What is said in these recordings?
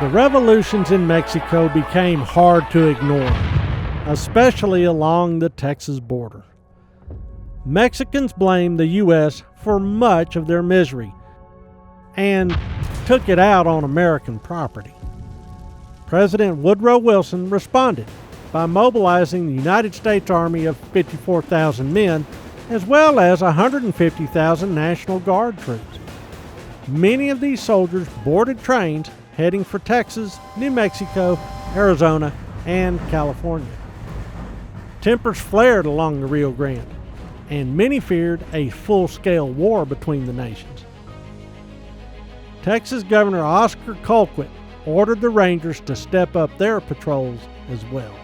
The revolutions in Mexico became hard to ignore, especially along the Texas border. Mexicans blamed the U.S. for much of their misery and took it out on American property. President Woodrow Wilson responded by mobilizing the United States Army of 54,000 men, as well as 150,000 National Guard troops. Many of these soldiers boarded trains heading for Texas, New Mexico, Arizona, and California. Tempers flared along the Rio Grande, and many feared a full-scale war between the nations. Texas Governor Oscar Colquitt ordered the Rangers to step up their patrols as well.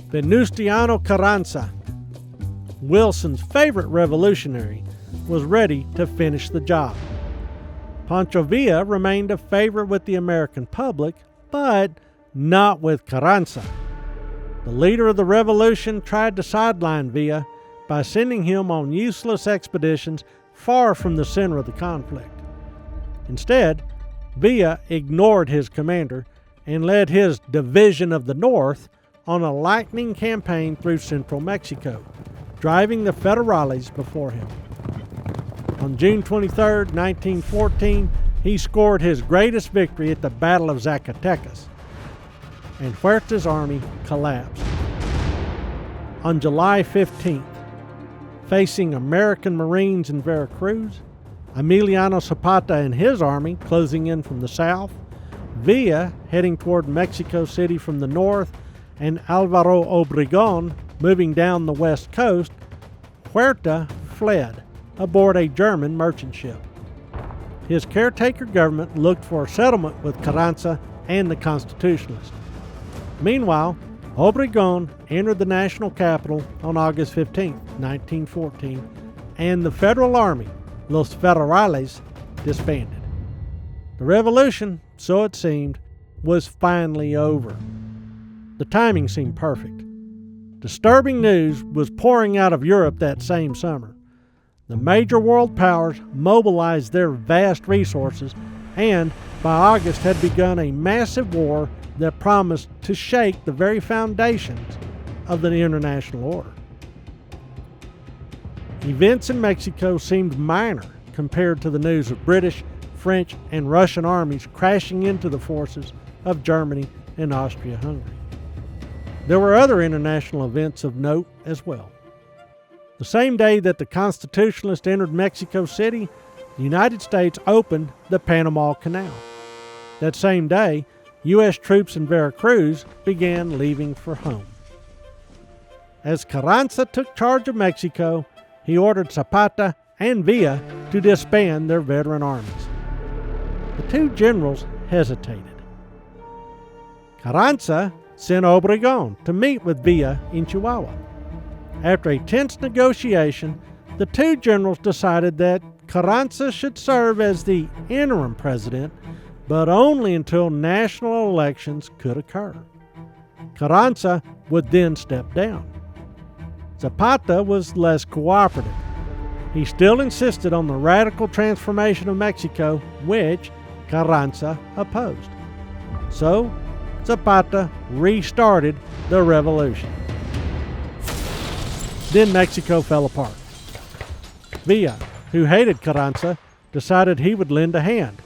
Venustiano Carranza, Wilson's favorite revolutionary, was ready to finish the job. Pancho Villa remained a favorite with the American public, but not with Carranza. The leader of the revolution tried to sideline Villa by sending him on useless expeditions far from the center of the conflict. Instead, Villa ignored his commander and led his Division of the North on a lightning campaign through central Mexico, driving the Federales before him. On June 23, 1914, he scored his greatest victory at the Battle of Zacatecas, and Huerta's army collapsed. On July 15th, facing American Marines in Veracruz, Emiliano Zapata and his army closing in from the south, Villa heading toward Mexico City from the north, and Alvaro Obregón moving down the west coast, Huerta fled aboard a German merchant ship. His caretaker government looked for a settlement with Carranza and the Constitutionalists. Meanwhile, Obregón entered the national capital on August 15, 1914, and the Federal Army, Los Federales, disbanded. The revolution, so it seemed, was finally over. The timing seemed perfect. Disturbing news was pouring out of Europe that same summer. The major world powers mobilized their vast resources and, by August, had begun a massive war that promised to shake the very foundations of the international order. Events in Mexico seemed minor compared to the news of British, French, and Russian armies crashing into the forces of Germany and Austria-Hungary. There were other international events of note as well. The same day that the Constitutionalists entered Mexico City, the United States opened the Panama Canal. That same day, U.S. troops in Veracruz began leaving for home. As Carranza took charge of Mexico, he ordered Zapata and Villa to disband their veteran armies. The two generals hesitated. Carranza sent Obregón to meet with Villa in Chihuahua. After a tense negotiation, the two generals decided that Carranza should serve as the interim president, but only until national elections could occur. Carranza would then step down. Zapata was less cooperative. He still insisted on the radical transformation of Mexico, which Carranza opposed. So, Zapata restarted the revolution. Then Mexico fell apart. Villa, who hated Carranza, decided he would lend a hand.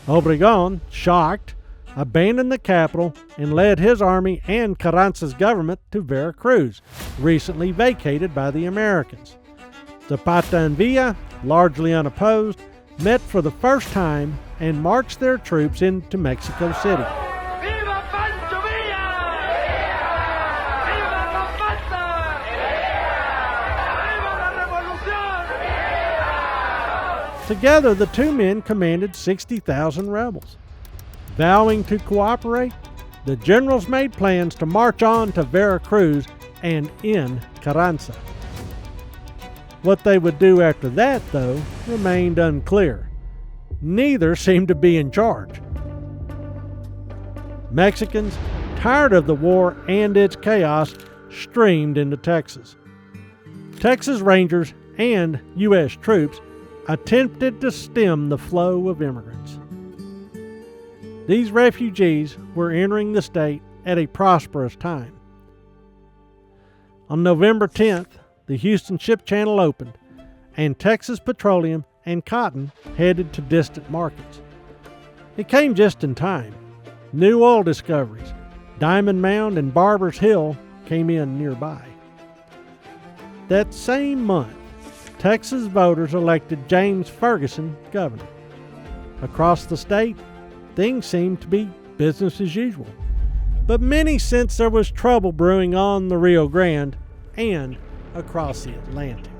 Obregón, shocked, abandoned the capital and led his army and Carranza's government to Veracruz, recently vacated by the Americans. Zapata and Villa, largely unopposed, met for the first time and marched their troops into Mexico City. Together, the two men commanded 60,000 rebels. Vowing to cooperate, the generals made plans to march on to Veracruz and end Carranza. What they would do after that, though, remained unclear. Neither seemed to be in charge. Mexicans, tired of the war and its chaos, streamed into Texas. Texas Rangers and U.S. troops attempted to stem the flow of immigrants. These refugees were entering the state at a prosperous time. On November 10th, the Houston Ship Channel opened, and Texas Petroleum and cotton headed to distant markets. It came just in time. New oil discoveries, Diamond Mound and Barber's Hill, came in nearby. That same month, Texas voters elected James Ferguson governor. Across the state, things seemed to be business as usual. But many sensed there was trouble brewing on the Rio Grande and across the Atlantic.